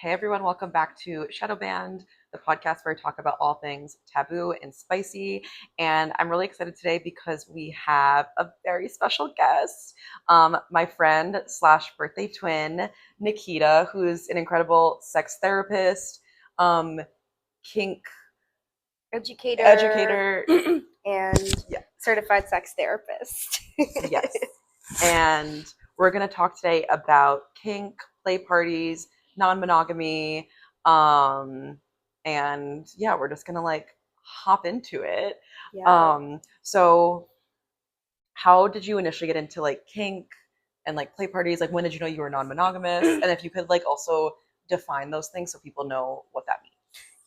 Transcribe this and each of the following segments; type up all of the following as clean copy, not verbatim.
Hey everyone, welcome back to Shadow Band, the podcast where I talk about all things taboo and spicy. And I'm really excited today because we have a very special guest, my friend slash birthday twin, Nikita, who's an incredible sex therapist, kink Educator educator. and Yeah, certified sex therapist. yes. And we're going to talk today about kink, play parties, non-monogamy, and yeah, we're just going to like hop into it. Yeah. So how did you initially get into like kink and like play parties? Like when did you know you were non-monogamous? And if you could like also define those things so people know what that means.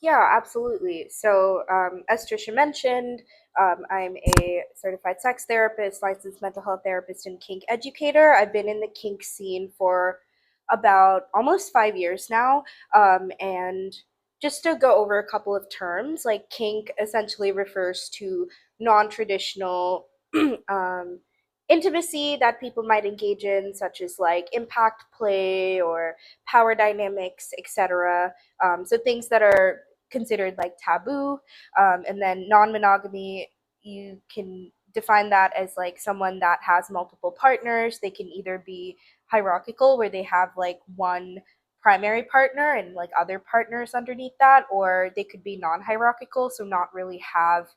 Yeah, absolutely. So, as Trisha mentioned, I'm a certified sex therapist, licensed mental health therapist, and kink educator. I've been in the kink scene for about almost 5 years now. And just to go over a couple of terms, like kink essentially refers to non traditional um, intimacy that people might engage in, such as like impact play or power dynamics, etc. So things that are considered like taboo. And then non-monogamy, you can define that as like someone that has multiple partners. They can either be hierarchical, where they have like one primary partner and like other partners underneath that, or they could be non-hierarchical, so not really have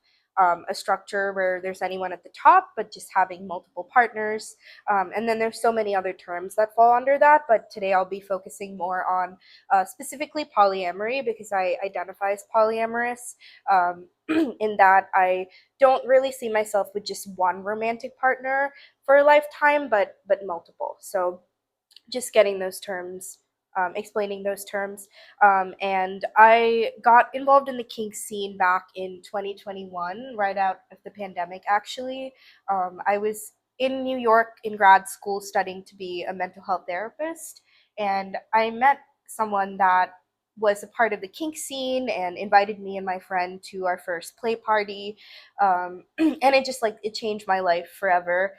a structure where there's anyone at the top, but just having multiple partners. And then there's so many other terms that fall under that, but today I'll be focusing more on specifically polyamory, because I identify as polyamorous, in that I don't really see myself with just one romantic partner for a lifetime, but multiple. So just getting those terms, explaining those terms. And I got involved in the kink scene back in 2021, right out of the pandemic, actually. I was in New York in grad school studying to be a mental health therapist, and I met someone that was a part of the kink scene and invited me and my friend to our first play party. And it just like it changed my life forever,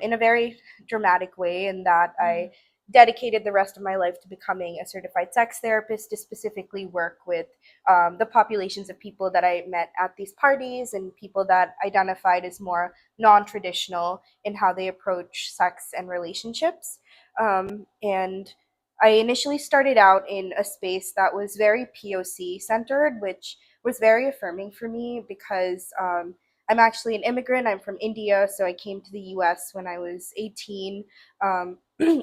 in a very dramatic way, in that I dedicated the rest of my life to becoming a certified sex therapist, to specifically work with the populations of people that I met at these parties, and people that identified as more non-traditional in how they approach sex and relationships. And I initially started out in a space that was very POC centered, which was very affirming for me, because I'm actually an immigrant. I'm from India, so I came to the US when I was 18. Um,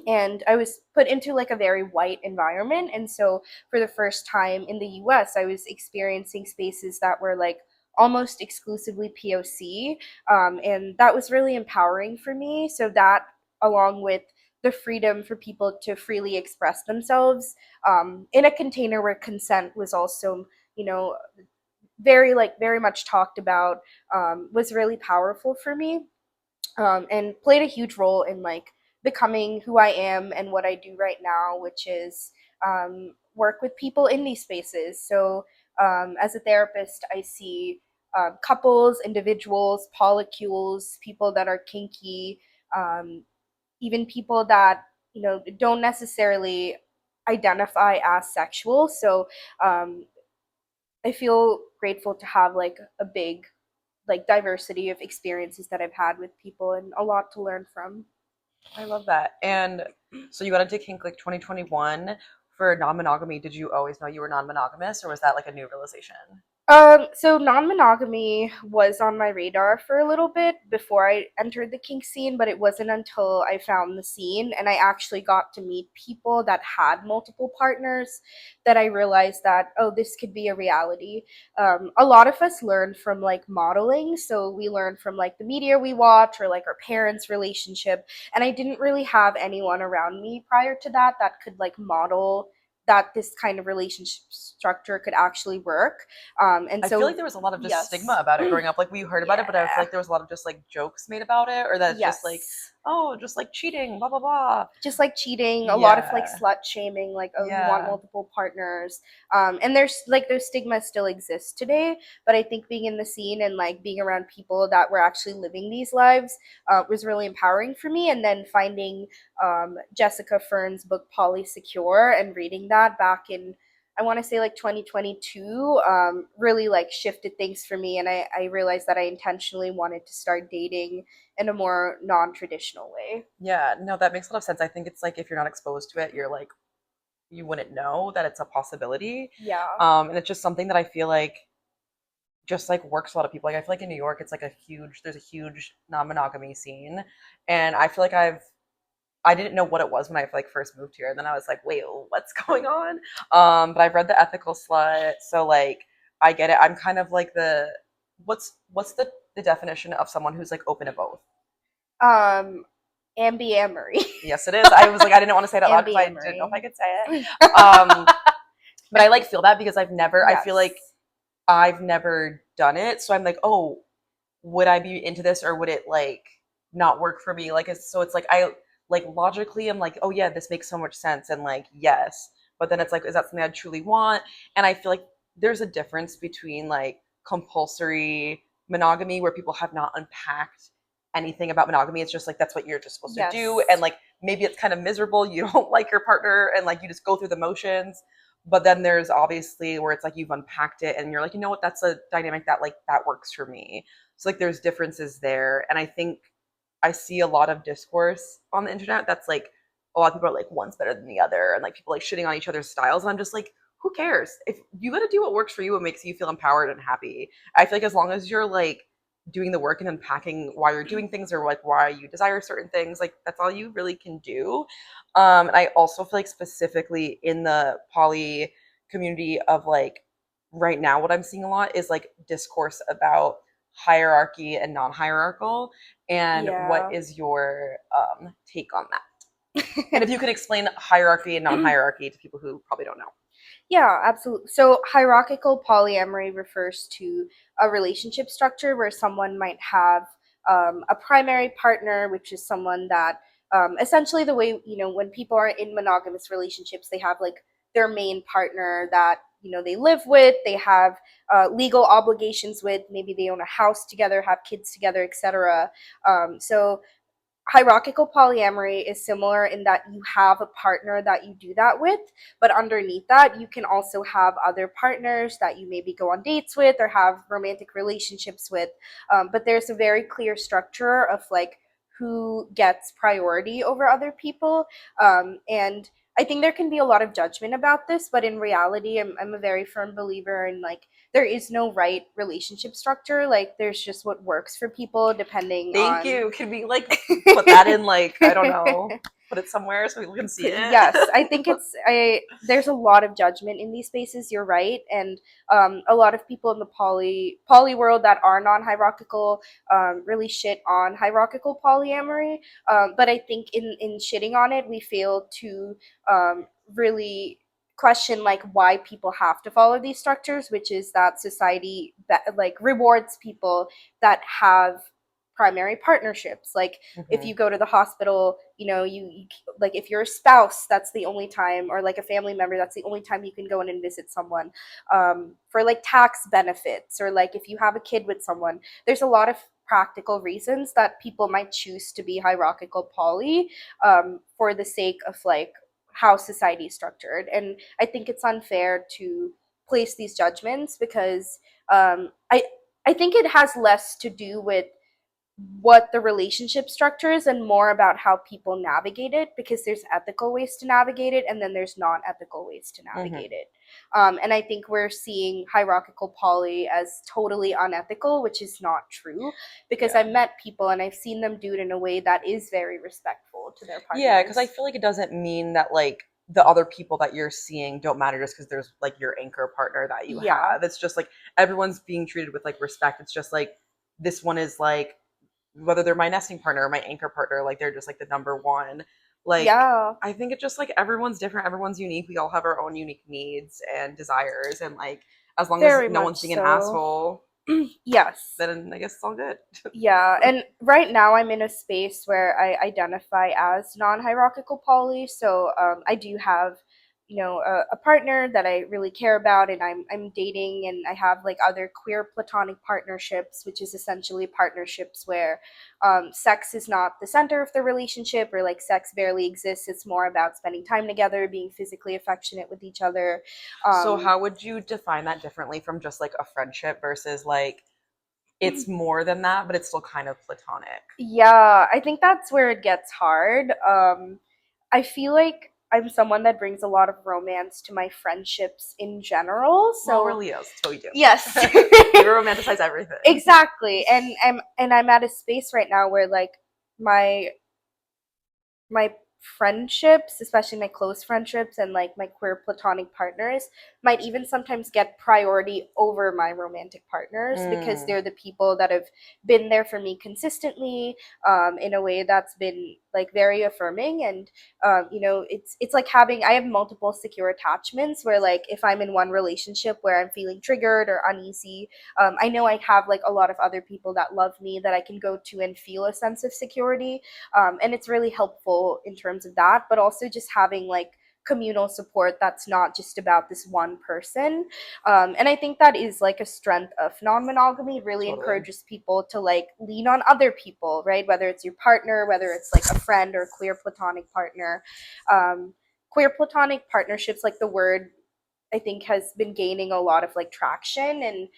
and I was put into like a very white environment. And so for the first time in the US, I was experiencing spaces that were like almost exclusively POC. And that was really empowering for me. So that, along with the freedom for people to freely express themselves, in a container where consent was also, you know, very much talked about, was really powerful for me, and played a huge role in like becoming who I am and what I do right now, which is work with people in these spaces. So as a therapist, I see couples, individuals, polycules, people that are kinky, um, even people that don't necessarily identify as sexual. So um, I feel grateful to have like a big like diversity of experiences that I've had with people, and a lot to learn from. I love that. And so you got into kink like 2021 for non-monogamy. Did you always know you were non-monogamous, or was that like a new realization? So non-monogamy was on my radar for a little bit before I entered the kink scene, but it wasn't until I found the scene and I actually got to meet people that had multiple partners that I realized that, oh, this could be a reality. A lot of us learn from like modeling, so we learn from like the media we watch or like our parents' relationship, and I didn't really have anyone around me prior to that that could like model that this kind of relationship structure could actually work. And I feel so, like there was a lot of just stigma yes. about it growing up. Like we heard about it, but I feel Yeah. like there was a lot of just like jokes made about it, or that it's just like Yes. oh, just like cheating, blah blah blah. Just like cheating, a lot of like Yeah. slut shaming, like, oh, you want Yeah. multiple partners. And there's like those stigmas still exist today, but I think being in the scene and like being around people that were actually living these lives was really empowering for me. And then finding Jessica Fern's book Polysecure and reading that back in, I want to say like 2022, really like shifted things for me. And I realized that I intentionally wanted to start dating in a more non-traditional way. Yeah, no, that makes a lot of sense. I think it's like if you're not exposed to it, you're like you wouldn't know that it's a possibility. Yeah. And it's just something that I feel like just like works a lot of people. Like I feel like in New York, it's like there's a huge non-monogamy scene, and I feel like I didn't know what it was when I like first moved here, and then I was like, wait, what's going on? But I've read The Ethical Slut, so like I get it. I'm kind of like what's the definition of someone who's like open to both? Um, Ambiemery. Yes, it is. I was like, I didn't want to say it out loud because I didn't know if I Ambiemery. could say it. But I like feel that because I feel like Yes. I've never done it. So I'm like, oh, would I be into this or would it like not work for me? Like, so it's like, I like logically, I'm like, oh yeah, this makes so much sense. And like, yes. But then it's like, is that something I truly want? And I feel like there's a difference between like compulsory monogamy where people have not unpacked anything about monogamy. It's just like, that's what you're just supposed to do. Yes. And like, maybe it's kind of miserable. You don't like your partner and like you just go through the motions. But then there's obviously where it's like you've unpacked it and you're like, you know what, that's a dynamic that like that works for me. So like there's differences there. And I think I see a lot of discourse on the internet that's like a lot of people are like one's better than the other and like people like shitting on each other's styles. And I'm just like, who cares? If you gotta do what works for you, what makes you feel empowered and happy. I feel like as long as you're like doing the work and unpacking why you're doing things or like why you desire certain things, like that's all you really can do. And I also feel like specifically in the poly community of like right now, what I'm seeing a lot is like discourse about hierarchy and non-hierarchical. And what Yeah. is your take on that? And if you can explain hierarchy and non-hierarchy to people who probably don't know. Yeah, absolutely. So, hierarchical polyamory refers to a relationship structure where someone might have a primary partner, which is someone that essentially the way, when people are in monogamous relationships, they have like their main partner that, they live with, they have legal obligations with, maybe they own a house together, have kids together, etc. So, hierarchical polyamory is similar in that you have a partner that you do that with, but underneath that, you can also have other partners that you maybe go on dates with or have romantic relationships with. But there's a very clear structure of like who gets priority over other people. And I think there can be a lot of judgment about this, but in reality, I'm a very firm believer in like there is no right relationship structure. Like there's just what works for people depending Thank on you. Can we like put that in like, I don't know, put it somewhere so people can see it? Yes, I think there's a lot of judgment in these spaces. You're right, and a lot of people in the poly world that are non-hierarchical really shit on hierarchical polyamory. But I think in shitting on it, we fail to really question like why people have to follow these structures, which is that society that like rewards people that have primary partnerships. Like if Hmm. you go to the hospital, you like if you're a spouse, that's the only time, or like a family member, that's the only time you can go in and visit someone. For like tax benefits, or like if you have a kid with someone, there's a lot of practical reasons that people might choose to be hierarchical poly, for the sake of like how society is structured. And I think it's unfair to place these judgments because I think it has less to do with what the relationship structure is and more about how people navigate it, because there's ethical ways to navigate it and then there's non-ethical ways to Hmm. navigate it. And I think we're seeing hierarchical poly as totally unethical, which is not true, because Yeah. I've met people and I've seen them do it in a way that is very respectful to their Yeah, because I partners. feel like it doesn't mean that like the other people that you're seeing don't matter just because there's like your anchor partner that you Yeah. have. It's just like everyone's being treated with like respect. It's just like this one is like whether they're my nesting partner or my anchor partner, like they're just like the number one. Like Yeah. I think it's just like everyone's different, everyone's unique. We all have our own unique needs and desires, and like as long as Very no one's much being an so. asshole. Yes. then I guess it's all good. Yeah, and right now I'm in a space where I identify as non-hierarchical poly, so I do have, a partner that I really care about, and I'm dating, and I have like other queer platonic partnerships, which is essentially partnerships where sex is not the center of the relationship, or like sex barely exists. It's more about spending time together, being physically affectionate with each other. So Um, how would you define that differently from just like a friendship versus like it's more than that, but it's still kind of platonic? Yeah, I think that's where it gets hard. I feel like I'm someone that brings a lot of romance to my friendships in general. Well, we're So, Leos, so we do. yes. We romanticize everything. Exactly. And I'm at a space right now where like my my friendships, especially my close friendships and like my queer platonic partners, might even sometimes get priority over my romantic partners because Mm, they're the people that have been there for me consistently, in a way that's been like very affirming. And it's like having, I have multiple secure attachments where like if I'm in one relationship where I'm feeling triggered or uneasy, I know I have like a lot of other people that love me that I can go to and feel a sense of security, and it's really helpful in terms of that, but also just having like communal support that's not just about this one person. And I think that is like a strength of non-monogamy. It really totally. encourages people to like lean on other people, right? Whether it's your partner, whether it's like a friend or queer platonic partner. um, Queer platonic partnerships, like the word, I think has been gaining a lot of like traction, and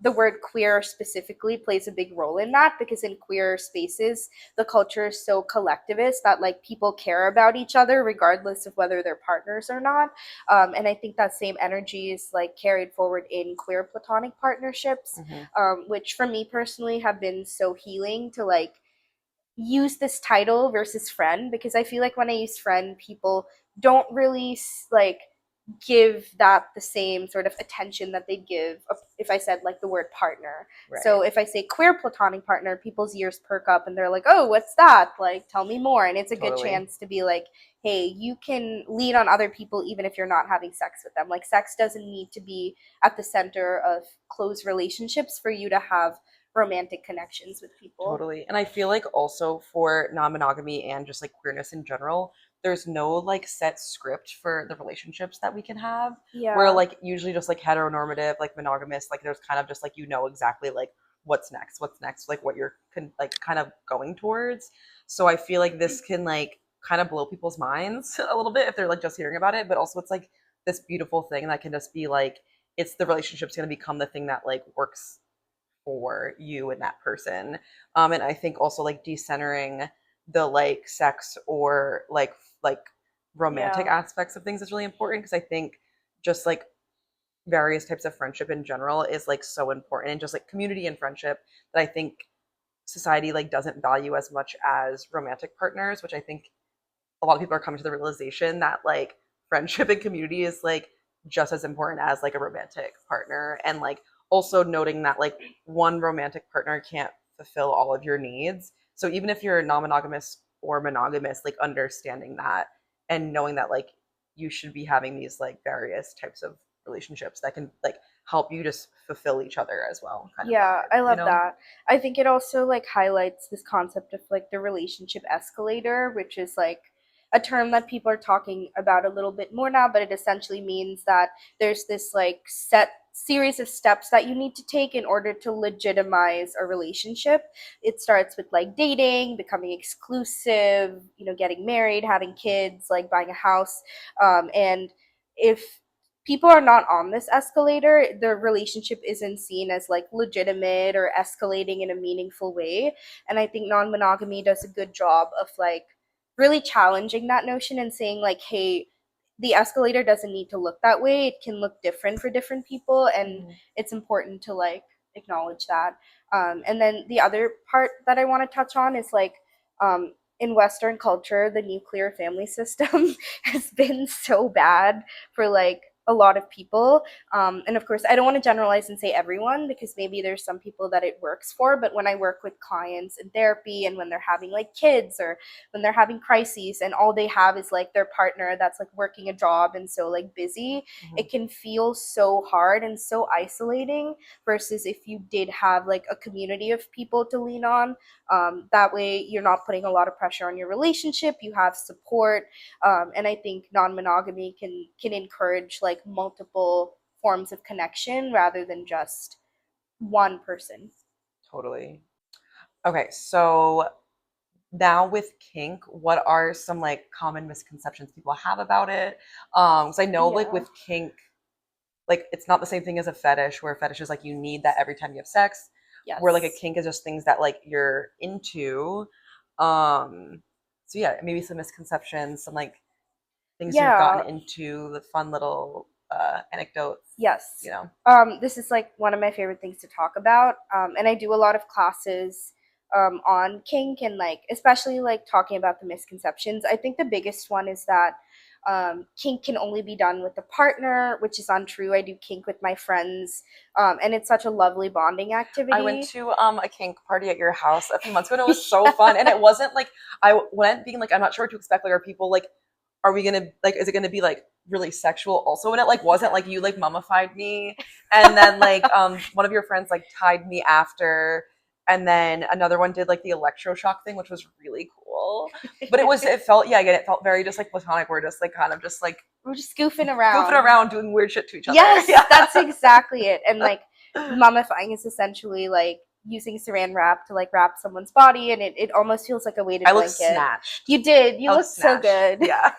the word queer specifically plays a big role in that, because in queer spaces the culture is so collectivist that like people care about each other regardless of whether they're partners or not. And I think that same energy is like carried forward in queer platonic partnerships, Hmm. which for me personally have been so healing to like use this title versus friend, because I feel like when I use friend, people don't really like give that the same sort of attention that they'd give if I said like the word partner. Right. So if I say queer platonic partner, people's ears perk up and they're like, "Oh, what's that? Like, tell me more." And it's a good Totally. chance to be like, "Hey, you can lean on other people even if you're not having sex with them. Like, sex doesn't need to be at the center of close relationships for you to have romantic connections with people." Totally. And I feel like also for non-monogamy and just like queerness in general, there's no like set script for the relationships that we can have. Where Yeah. like usually just like heteronormative, like monogamous, like there's kind of just like exactly like what's next, like what you're like kind of going towards. So I feel like this can like kind of blow people's minds a little bit if they're like just hearing about it, but also it's like this beautiful thing that can just be like it's the relationship's going to become the thing that like works for you and that person. And I think also like decentering the like sex or like romantic Yeah. aspects of things is really important because I think just like various types of friendship in general is like so important and just like community and friendship that I think society like doesn't value as much as romantic partners, which I think a lot of people are coming to the realization that like friendship and community is like just as important as like a romantic partner, and like also noting that like one romantic partner can't fulfill all of your needs. So even if you're non-monogamous or monogamous, like understanding that and knowing that like you should be having these like various types of relationships that can like help you just fulfill each other as well kind of Yeah, vibe, I you love know? that. I think it also like highlights this concept of like the relationship escalator, which is like a term that people are talking about a little bit more now, but it essentially means that there's this like set series of steps that you need to take in order to legitimize a relationship. It starts with like dating, becoming exclusive, getting married, having kids, like buying a house. And if people are not on this escalator, the relationship isn't seen as like legitimate or escalating in a meaningful way. And I think non-monogamy does a good job of like really challenging that notion and saying like, hey, the escalator doesn't need to look that way. It can look different for different people, and Mm-hmm. it's important to like acknowledge that. And then the other part that I want to touch on is like, in Western culture, the nuclear family system has been so bad for like a lot of people. And of course, I don't want to generalize and say everyone, because maybe there's some people that it works for. But when I work with clients in therapy, and when they're having like kids, or when they're having crises, and all they have is like their partner that's like working a job and so like busy, Mhm. it can feel so hard and so isolating, versus if you did have like a community of people to lean on. That way you're not putting a lot of pressure on your relationship, you have support. And I think non-monogamy can encourage like multiple forms of connection rather than just one person. Totally. Okay, so now with kink, what are some like common misconceptions people have about it? Because I know like Yeah. with kink, like it's not the same thing as a fetish, where a fetish is like you need that every time you have sex, where like a Yes. kink is just things that like you're into. Um, so yeah, maybe some misconceptions, some like things you've gotten Yeah. into, the fun little anecdotes, Yes. you know. This is like one of my favorite things to talk about. And I do a lot of classes on kink, and like especially like talking about the misconceptions. I think the biggest one is that kink can only be done with a partner, which is untrue. I do kink with my friends, and it's such a lovely bonding I went activity. to a kink party at your house a few months ago, and it was so fun. And it wasn't like I went being like I'm not sure what to expect. Like, are people like, are we gonna like, is it gonna be like really sexual also? And it like wasn't like you like mummified me, and then like one of your friends like tied me after, and then another one did like the electroshock thing, which was really cool. But it felt, yeah, again, it felt very just like platonic. We're just like kind of just like We're just goofing goofing around. around doing weird shit to each other. Yes, Yeah. that's exactly it. And like mummifying is essentially like using saran wrap to like wrap someone's body, and it almost feels like a weighted I look blanket. snatched. You did. You I look looked so snatched. good. Yeah.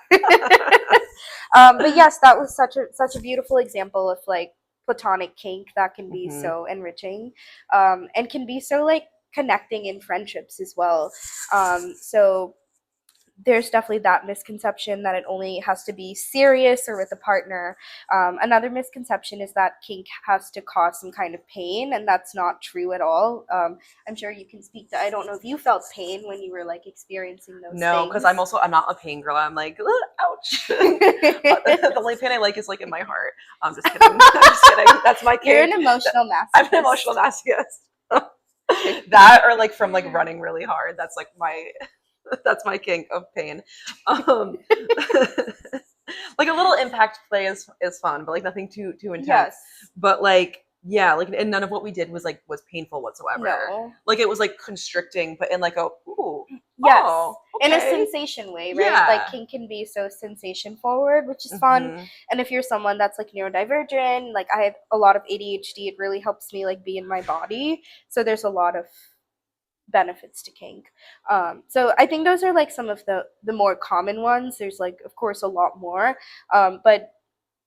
But yes, that was such a beautiful example of like platonic kink that can be Hmm. so enriching, and can be so like connecting in friendships as well. So there's definitely that misconception that it only has to be serious or with a partner. Another misconception is that kink has to cause some kind of pain, and that's not true at all. I'm sure you can speak to. I don't know if you felt pain when you were like experiencing those No, because things. I'm not a pain girl. I'm like, "Ugh, ouch." The only pain I like is like in my heart. I'm just kidding. I'm just kidding. That's my You're an kink. emotional I'm an emotional masochist. masochist. That or like from like running really hard. That's like my that's my kink of pain. Um, like a little impact play is fun, but like nothing too intense. Yes. But like yeah, like and none of what we did was like was painful whatsoever. No. Like it was like constricting, but in like a ooh, Yes. oh, In a okay, sensation way, right? Like yeah. kink can be so sensation forward, which is fun. Hmm. And if you're someone that's like neurodivergent, like I have a lot of ADHD, it really helps me like be in my body. So there's a lot of benefits to kink. So I think those are like some of the more common ones. There's like of course a lot more, but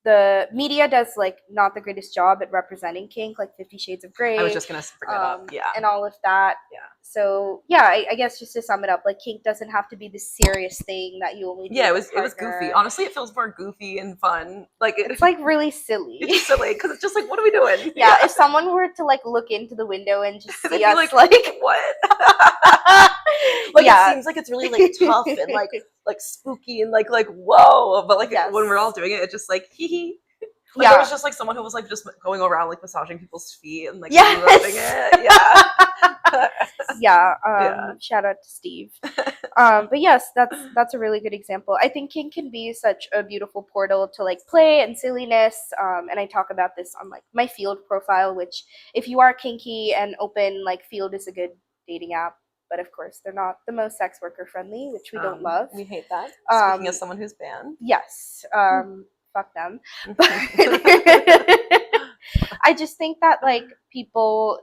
the media does like not the greatest job at representing kink, like 50 Shades of I was Grey, just gonna bring it up. Yeah, and all of that. yeah. So yeah, I guess just to sum it up, like kink doesn't have to be the serious thing that you only do Yeah, with a it was goofy. partner. Honestly, it feels more goofy and fun. Like It's like really it's silly. just silly because it's just like, what are we doing? Yeah, Yeah, if someone were to like look into the window and just they'd see be us like, like what? Like it yeah. seems like it's really like tough and like spooky and like whoa, but like when we're all Yes. doing it, it's just like hee hee. Like there Yeah. was just like someone who was like just going around like massaging people's feet and like loving Yes. it. Yeah, Yeah. yeah. Shout out to Steve. But yes, that's a really good example. I think kink can be such a beautiful portal to like play and silliness. And I talk about this on like my Field profile, which if you are kinky and open, like Field is a good dating app. But of course, they're not the most sex worker friendly, which we don't love. We hate that. Speaking as Um, someone who's banned. yes, fuck them. But I just think that like people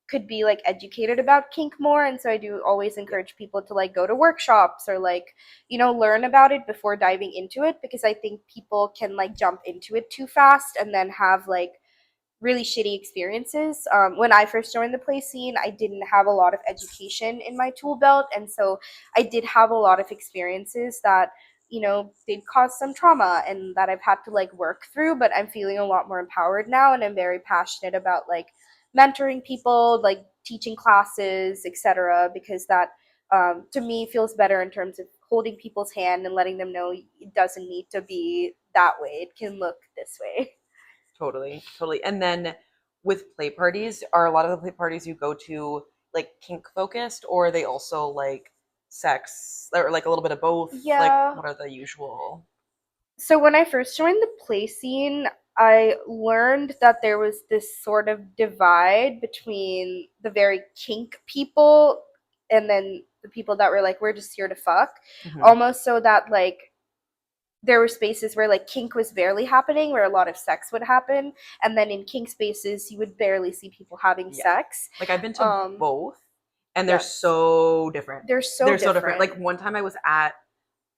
could be like educated about kink more, and so I do always Yeah. encourage people to like go to workshops or like learn about it before diving into it, because I think people can like jump into it too fast and then have like really shitty experiences. When I first joined the play scene, I didn't have a lot of education in my tool belt, and so I did have a lot of experiences that did cause some trauma and that I've had to like work through. But I'm feeling a lot more empowered now, and I'm very passionate about like mentoring people, like teaching classes, etc. Because that to me feels better in terms of holding people's hand and letting them know it doesn't need to be that way. It can look this way. Totally, totally. And then with play parties, are a lot of the play parties you go to like kink focused, or are they also like sex or like a little bit of both? Like, Yeah. what are the usual? So when I first joined the play scene, I learned that there was this sort of divide between the very kink people and then the people that were like, we're just here to fuck. Hmm. Almost so that like there were spaces where like kink was barely happening, where a lot of sex would happen, and then in kink spaces you would barely see people having Yeah. sex. Like I've been to Um, both, and they're yes, so different. they're so They're so different. different. Like one time I was at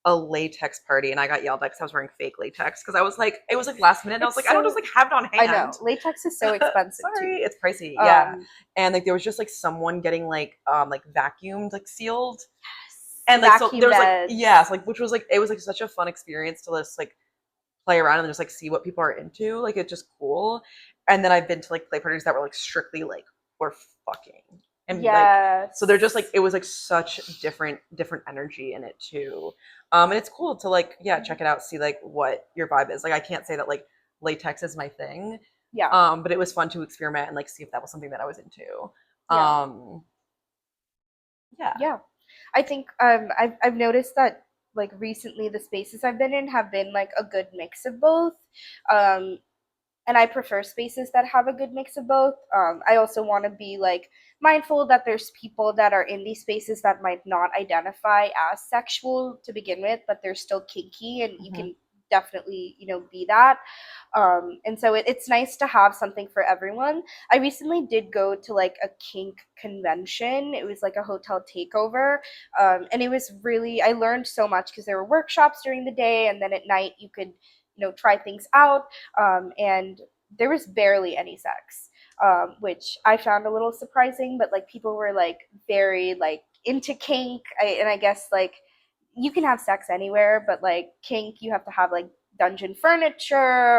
a latex party and I got yelled at because I was wearing fake latex because I was like, it was like last minute. And I was It's like, I don't just so like have it on I know hand. latex is so expensive Sorry, too. it's pricey. Yeah. Um, And like there was just like someone getting like vacuumed, like sealed. yes, And like so vacuum there was like yeah, beds. so, like which was like it was like such a fun experience to just like play around and just like see what people are into. Like it's just cool. And then I've been to like play parties that were like strictly like we're fucking. And like so they're just like Yes. it was like such different energy in it too. And it's cool to like yeah, check it out, see like what your vibe is. Like I can't say that like latex is my thing. Yeah. But it was fun to experiment and like see if that was something that I was into. Yeah. Um yeah. Yeah. I think I've noticed that like recently the spaces I've been in have been like a good mix of both. Um, and I prefer spaces that have a good mix of both. I also want to be like mindful that there's people that are in these spaces that might not identify as sexual to begin with, but they're still kinky, and you Hmm. can definitely be that. And so it's nice to have something for everyone. I recently did go to like a kink convention. It was like a hotel takeover, and it was really I learned so much because there were workshops during the day, and then at night you could try things out, and there was barely any sex, which I found a little surprising. But like people were like very like into kink, and I guess like you can have sex anywhere, but like kink, you have to have like dungeon furniture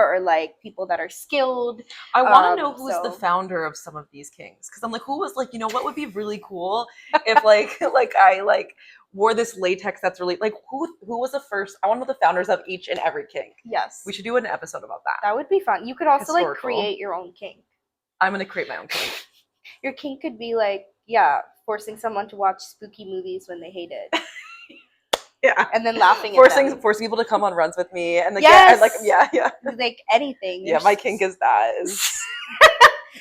or like people that are skilled. I want to know who's the So founder of some of these kings because I'm like, who was like, you know, what would be really cool if like like I like wore this latex that's really like who was the first? I want to know the founders of each and every king. We yes, should do an episode about that. that would be fun. You could also like Historical. create your own kink. I'm gonna create my own king. Your kink could be like, yeah, forcing someone to watch spooky movies when they hate it, Yeah, and then laughing at forcing them. forcing people to come on runs with me and like yeah and like Yes, yeah like anything. yeah. My kink is that is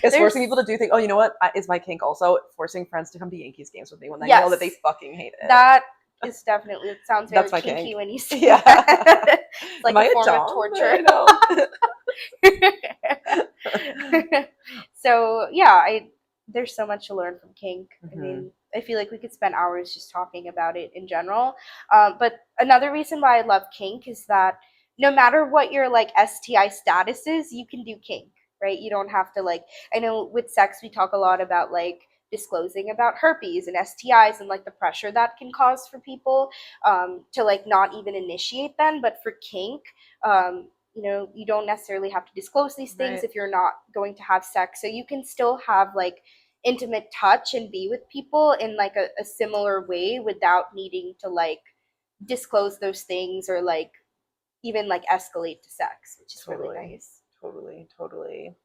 There's forcing people to do things. Oh, you know what is my kink also forcing friends to come to Yankees games with me when they know that they yes, fucking hate it. that is definitely. It sounds very That's my kinky kink. when you say Yeah. that. It's Am like I a a form of dom? torture. I know. So yeah, I there's so much to learn from kink. I Hmm. mean, I feel like we could spend hours just talking about it in general. But another reason why I love kink is that no matter what your like STI status is, you can do kink, right? You don't have to like. I know with sex we talk a lot about like disclosing about herpes and STIs and like the pressure that can cause for people, to like not even initiate them. But for kink, you don't necessarily have to disclose these things Right. if you're not going to have sex, so you can still have like intimate touch and be with people in like a similar way without needing to like disclose those things or like even like escalate to sex, which is really Totally. nice. Totally. Totally.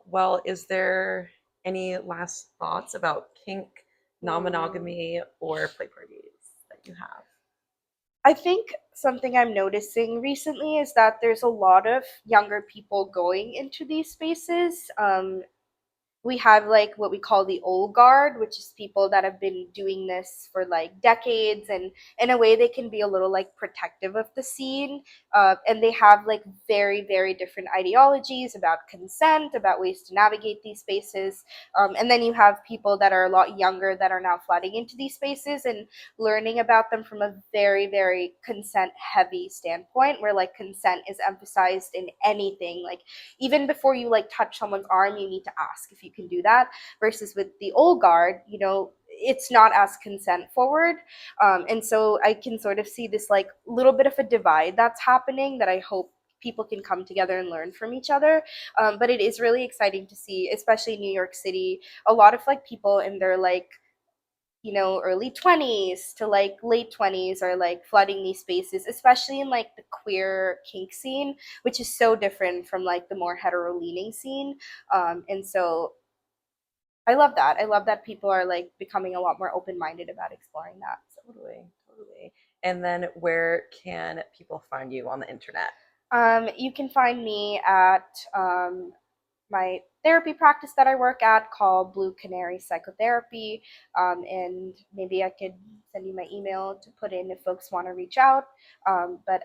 Well, is there any last thoughts about kink, Hmm. non-monogamy, or play parties that you have? I think something I'm noticing recently is that there's a lot of younger people going into these spaces. We have like what we call the old guard, which is people that have been doing this for like decades, and in a way they can be a little like protective of the scene, and they have like very very different ideologies about consent, about ways to navigate these spaces, and then you have people that are a lot younger that are now flooding into these spaces and learning about them from a very very consent heavy standpoint, where like consent is emphasized in anything. Like even before you like touch someone's arm, you need to ask if you can do that, versus with the old guard, it's not as consent forward. And so I can sort of see this like little bit of a divide that's happening that I hope people can come together and learn from each other. But it is really exciting to see, especially in New York City, a lot of like people in their like early 20s to like late 20s are like flooding these spaces, especially in like the queer kink scene, which is so different from like the more hetero leaning scene. And so I love that. I love that people are like becoming a lot more open minded about exploring that. So. Totally, totally. And then where can people find you on the internet? You can find me at my therapy practice that I work at called Blue Canary Psychotherapy. And maybe I could send you my email to put in if folks want to reach out. But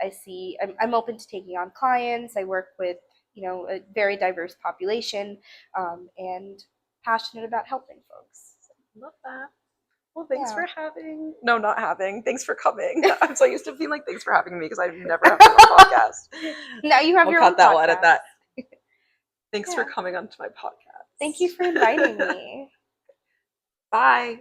I'm open to taking on clients. I work with, a very diverse population, and passionate about helping folks. So, Love that. Well, thanks yeah. for having. No, not having. Thanks for coming. I'm so used to being like, thanks for having me because I've never had my own podcast. Now you have We'll your cut own that. We'll edit podcast. that. Thanks for Yeah. coming onto my podcast. Thank you for inviting me. Bye.